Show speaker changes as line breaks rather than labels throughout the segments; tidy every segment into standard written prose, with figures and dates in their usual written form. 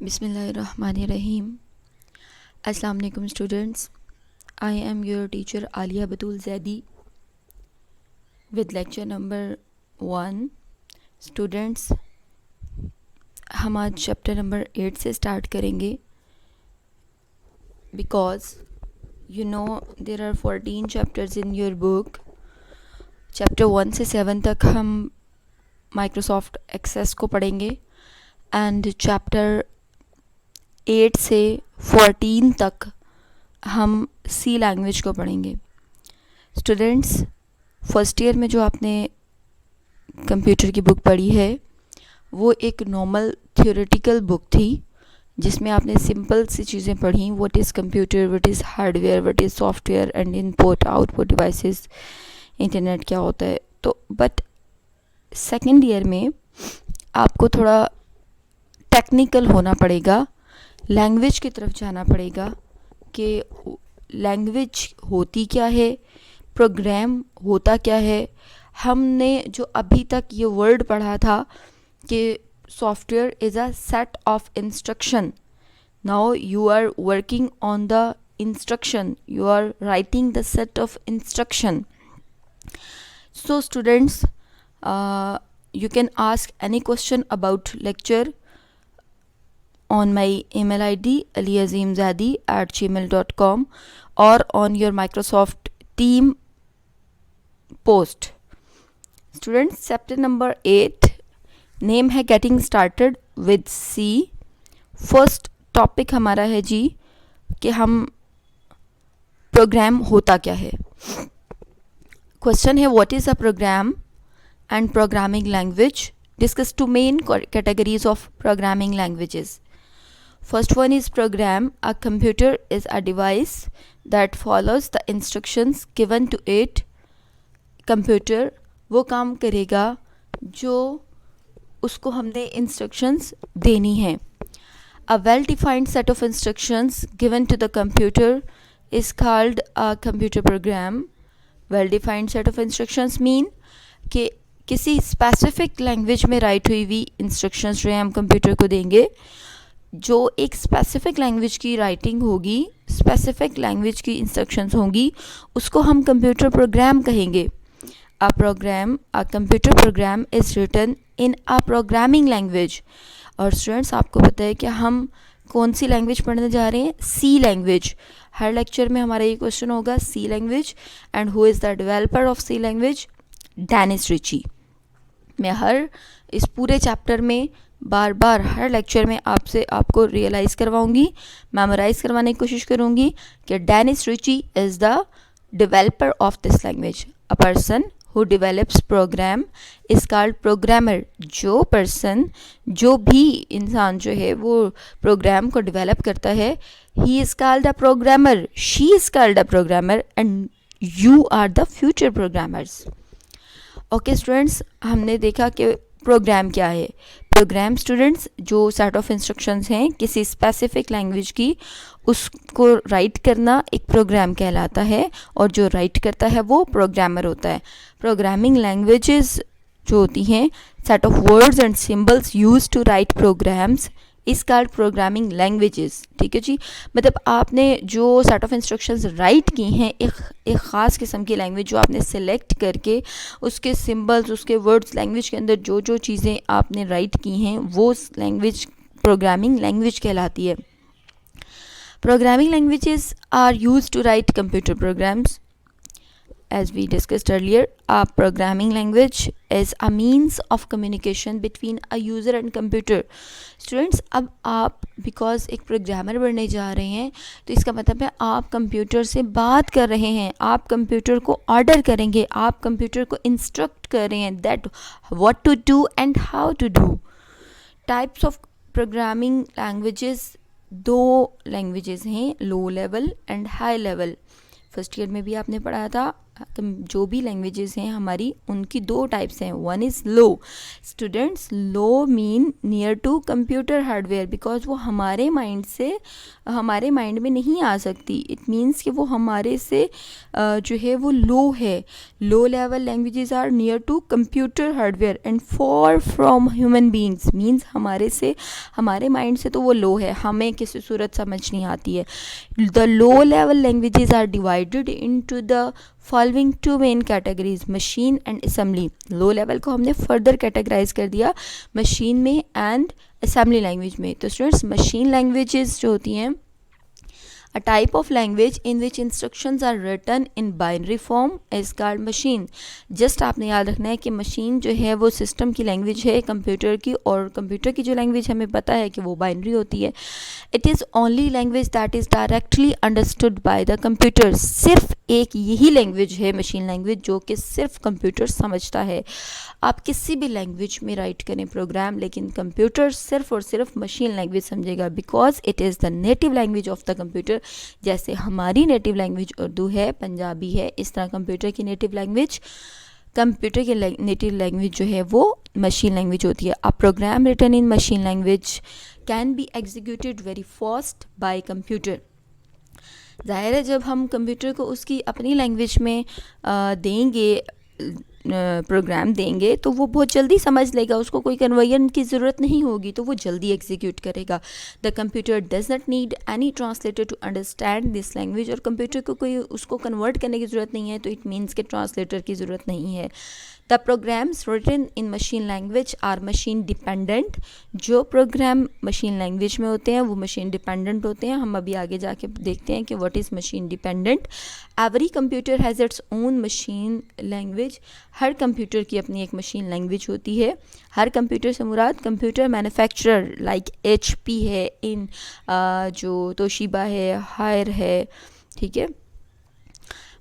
बिस्मिल्लाहिर्रहमानिर्रहीम। अस्सलाम वालेकुम students, I am your teacher Aliya Batool Zaidi with lecture number 1। Students, हम आज चैप्टर नंबर 8 से स्टार्ट करेंगे because you know there are 14 chapters in your book. Chapter 1 से 7 तक हम माइक्रोसॉफ्ट एक्सेस को पढ़ेंगे एंड चैप्टर 8 से 14 तक हम सी लैंग्वेज को पढ़ेंगे। स्टूडेंट्स, फर्स्ट ईयर में जो आपने कंप्यूटर की बुक पढ़ी है वो एक नॉर्मल थियोरेटिकल बुक थी जिसमें आपने सिंपल सी चीज़ें पढ़ी, what is computer, what is hardware, what is software and input output devices, internet क्या होता है। तो बट सेकेंड ईयर में आपको थोड़ा टेक्निकल होना पड़ेगा, लैंग्वेज की तरफ जाना पड़ेगा कि लैंग्वेज होती क्या है, प्रोग्राम होता क्या है। हमने जो अभी तक ये वर्ड पढ़ा था कि software is a set of instruction. Now you are working on the instruction, you are writing the set of instruction. So students, you can ask any question about lecture on my email id aliazimzadi@gmail.com or on your Microsoft team post. Students, chapter number 8 name है getting started with C. First topic हमारा है जी कि हम programme होता क्या है। Question है what is a program and programming language. Discuss two main categories of programming languages. First one is program. A computer is a device that follows the instructions given to it. Computer वो काम करेगा जो उसको हमने instructions देनी है। A well-defined set of instructions given to the computer is called a computer program. Well-defined set of instructions mean कि किसी स्पेसिफिक लैंग्वेज में राइट हुई हुई इंस्ट्रक्शंस जो हैं हम कंप्यूटर को देंगे, जो एक स्पेसिफिक लैंग्वेज की राइटिंग होगी, स्पेसिफिक लैंग्वेज की इंस्ट्रक्शंस होंगी, उसको हम कंप्यूटर प्रोग्राम कहेंगे। A computer program is written in a programming language. और स्टूडेंट्स, आपको पता है कि हम कौन सी लैंग्वेज पढ़ने जा रहे हैं? सी लैंग्वेज। हर लेक्चर में हमारा ये क्वेश्चन होगा, C language. And who is the developer of C language? Dennis Ritchie. मैं हर इस पूरे चैप्टर में बार बार हर लेक्चर में आपको रियलाइज़ करवाऊंगी, मेमोराइज़ करवाने की कोशिश करूंगी कि Dennis Ritchie is the developer of this language. A person who develops program is called programmer. जो भी इंसान जो है वो प्रोग्राम को डेवलप करता है, he is called a programmer, she is called a programmer and you are the future programmers. Okay students, हमने देखा कि प्रोग्राम क्या है। प्रोग्राम स्टूडेंट्स जो सेट ऑफ इंस्ट्रक्शंस हैं किसी स्पेसिफिक लैंग्वेज की, उसको राइट करना एक प्रोग्राम कहलाता है, और जो राइट करता है वो प्रोग्रामर होता है। प्रोग्रामिंग लैंग्वेजेस जो होती हैं, set of words and symbols use to write programs is called programming languages. ठीक है जी, मतलब आपने जो सेट ऑफ इंस्ट्रक्शंस राइट की हैं, एक ख़ास किस्म की लैंग्वेज जो आपने सेलेक्ट करके उसके सिंबल्स, उसके वर्ड्स, लैंग्वेज के अंदर जो जो चीज़ें आपने राइट की हैं, वो लैंग्वेज प्रोग्रामिंग लैंग्वेज कहलाती है। Programming languages are use to write computer programs. As we discussed earlier, a programming language is a means of communication between a user and computer. Students, अब आप because एक programmer बनने जा रहे हैं, तो इसका मतलब है आप कंप्यूटर से बात कर रहे हैं, आप कंप्यूटर को ऑर्डर करेंगे, आप कंप्यूटर को इंस्ट्रक्ट कर रहे हैं that what to do and how to do. Types of programming languages, दो लैंग्वेजेस हैं, low level and high level. First year में भी आपने पढ़ा था जो भी लैंग्वेजेस हैं हमारी, उनकी दो टाइप्स हैं. One is low. Students, low mean near to computer hardware, because वो हमारे माइंड में नहीं आ सकती. इट मीन्स कि वो हमारे से जो है वो लो है. Low level languages are near to computer hardware and far from human beings. Means हमारे माइंड से तो वो लो है, हमें किसी सूरत समझ नहीं आती है. The low level languages are divided into the following two main categories, machine and assembly. Low level को हमने फर्दर कैटेगराइज कर दिया मशीन में एंड असेंबली लैंग्वेज में. तो स्टूडेंट्स, मशीन लैंग्वेजेस जो होती हैं, a type of language in which instructions are written in binary form is called machine. just आपने याद रखना है कि मशीन जो है वो सिस्टम की लैंग्वेज है कंप्यूटर की, और कंप्यूटर की जो लैंग्वेज हमें पता है कि वो बाइनरी होती है. It is only language that is directly understood by the computer. सिर्फ एक यही लैंग्वेज है मशीन लैंग्वेज जो कि सिर्फ कंप्यूटर समझता है. आप किसी भी लैंग्वेज में राइट करें प्रोग्राम, लेकिन कंप्यूटर सिर्फ और सिर्फ मशीन लैंग्वेज समझेगा, because it is the native language of the computer. जैसे हमारी नेटिव लैंग्वेज उर्दू है, पंजाबी है, इस तरह कंप्यूटर की नेटिव लैंग्वेज जो है वो मशीन लैंग्वेज होती है. A program written in machine language can be executed very fast by computer. ज़ाहिर है जब हम कंप्यूटर को उसकी अपनी लैंग्वेज में देंगे, प्रोग्राम देंगे, तो वो बहुत जल्दी समझ लेगा, उसको कोई कन्वर्जन की ज़रूरत नहीं होगी, तो वो जल्दी एग्जीक्यूट करेगा. The computer does not need any translator to understand this language. और कंप्यूटर को कोई उसको कन्वर्ट करने की ज़रूरत नहीं है, तो इट मीन्स कि ट्रांसलेटर की ज़रूरत नहीं है. The programs written in machine language are machine dependent. जो प्रोग्राम मशीन लैंग्वेज में होते हैं वो मशीन डिपेंडेंट होते हैं. हम अभी आगे जाके देखते हैं कि what is machine dependent. Every computer has its own machine language. Her computer की अपनी एक मशीन लैंग्वेज होती है. हर कंप्यूटर से मुराद कंप्यूटर मैन्युफैक्चरर लाइक HP है, इन जो तोशिबा है, हायर है, ठीक है.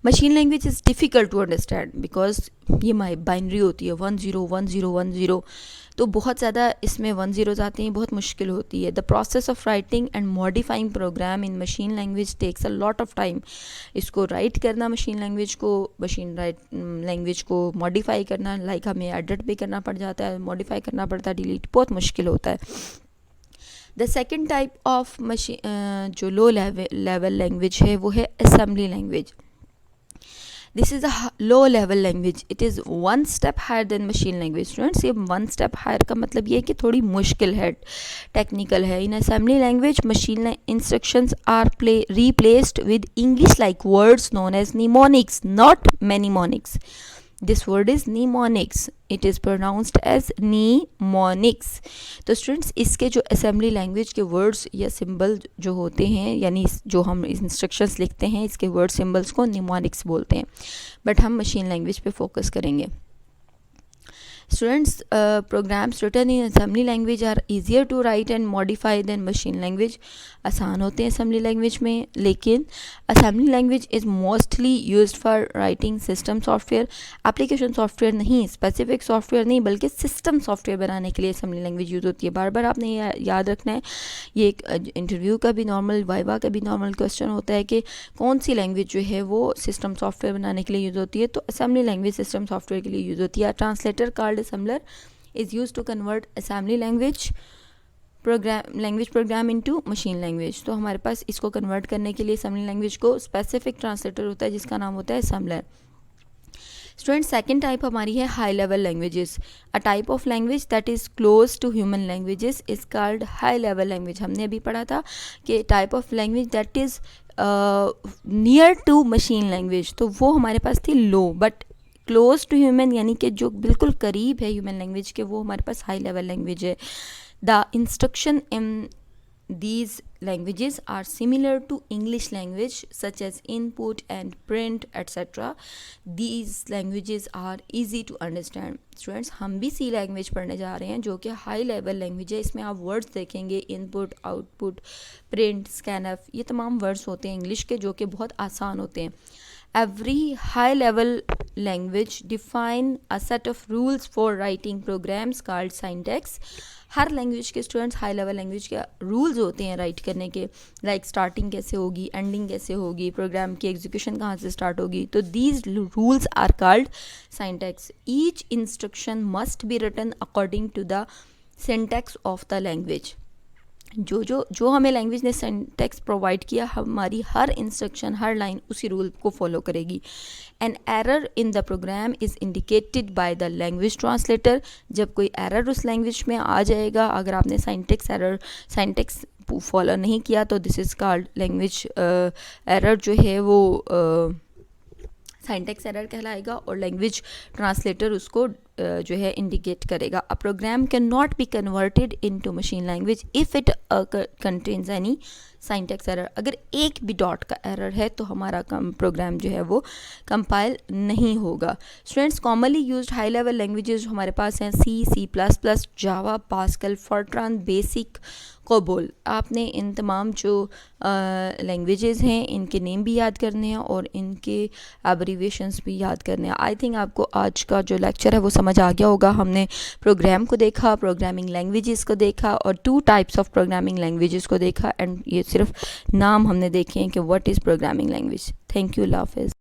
Machine language is difficult to understand because ये बाइनरी होती है, 10 तो बहुत ज़्यादा इसमें 10 ज़ीरोज़ आते हैं, बहुत मुश्किल होती है. The process of writing and modifying program in machine language takes a lot of time. इसको राइट करना, मशीन लैंग्वेज को मॉडिफाई करना, लाइक हमें एडिट भी करना पड़ जाता है, मॉडिफाई करना पड़ता है, डिलीट, बहुत मुश्किल होता है. The second type of machine जो लो लेवल लैंग्वेज है वो है assembly language. This is a low level language. It is one step higher than machine language. Students, ये one step higher का मतलब ये है कि थोड़ी मुश्किल है, टेक्निकल है. In assembly language, machine instructions are replaced with English-like words known as mnemonics, not mnemonics. This word is mnemonics. It is pronounced as mnemonics. तो स्टूडेंट्स, इसके जो असेंबली लैंग्वेज के वर्ड्स या सिंबल जो होते हैं, यानी जो हम इंस्ट्रक्शंस लिखते हैं, इसके वर्ड सिंबल्स को mnemonics बोलते हैं. बट हम मशीन लैंग्वेज पे फोकस करेंगे. Students, programs written in assembly language are easier to write and modify than machine language. आसान होते हैं असेंबली लैंग्वेज में, लेकिन assembly language is mostly used for writing system software. Application software नहीं, specific software नहीं, बल्कि system software बनाने के लिए असेंबली लैंग्वेज यूज़ होती है. बार बार आपने याद रखना है, ये एक इंटरव्यू का भी नॉर्मल, वाइवा का भी नॉर्मल क्वेश्चन होता है कि कौन सी लैंग्वेज जो है वो सिस्टम सॉफ्टवेयर बनाने के लिए यूज़ होती है. तो असेंबली लैंग्वेज सिस्टम सॉफ्टवेयर के लिए यूज़ होती है. Translator called assembler is used to convert assembly language program into machine language. तो हमारे पास इसको कन्वर्ट करने के लिए assembly language को स्पेसिफिक ट्रांसलेटर होता है जिसका नाम होता है assembler. स्टूडेंट, सेकेंड टाइप हमारी है high level languages. A type of language that is close to human languages is called high level language. हमने अभी पढ़ा था कि type of language that is near to machine language, तो वो हमारे पास थी low. But close to human यानी कि जो बिल्कुल करीब है ह्यूमन लैंग्वेज के, वो हमारे पास हाई लेवल लैंग्वेज है. The instruction in these languages are similar to English language such as input and print etc. These languages are easy to understand. Students, हम भी C लैंग्वेज पढ़ने जा रहे हैं जो कि हाई लेवल लैंग्वेज है. इसमें आप वर्ड्स देखेंगे, इनपुट, आउटपुट, प्रिंट, स्कैनफ, ये तमाम वर्ड्स होते हैं इंग्लिश के जो कि बहुत आसान होते हैं. Every high level language define a set of rules for writing programs called syntax. Her language के स्टूडेंट्स हाई लेवल लैंग्वेज के रूल्स होते हैं राइट करने के, लाइक स्टार्टिंग कैसे होगी, एंडिंग कैसे होगी, प्रोग्राम की एग्जीक्यूशन कहाँ से स्टार्ट होगी. तो these rules are called syntax. Each instruction must be written according to the syntax of the language. जो हमें लैंग्वेज ने सिंटैक्स प्रोवाइड किया, हमारी हर इंस्ट्रक्शन, हर लाइन उसी रूल को फॉलो करेगी. An error in the program is indicated by the language translator. जब कोई एरर उस लैंग्वेज में आ जाएगा, अगर आपने साइंटेक्स फॉलो नहीं किया तो this is called language error, जो है वो साइंटेक्स एरर कहलाएगा और लैंग्वेज ट्रांसलेटर उसको जो है इंडिकेट करेगा. A program can not be converted into machine language if it contains any syntax error. अगर एक भी डॉट का एरर है तो हमारा प्रोग्राम जो है वो कंपाइल नहीं होगा. Students, commonly used high level languages हमारे पास हैं C++, जावा, पास्कल, फॉर्ट्रान, बेसिक, कोबोल. आपने इन तमाम जो लैंग्वेजेस हैं इनके नेम भी याद करने हैं और इनके एब्रीविएशंस भी याद करने हैं. आई थिंक आपको आज का जो लेक्चर है वो समझ आ गया होगा. हमने प्रोग्राम को देखा, प्रोग्रामिंग लैंग्वेजेस को देखा और 2 टाइप्स ऑफ प्रोग्रामिंग लैंग्वेजेस को देखा. एंड ये सिर्फ नाम हमने देखे हैं कि what is programming language. Thank you, अल्लाह हाफ़िज़.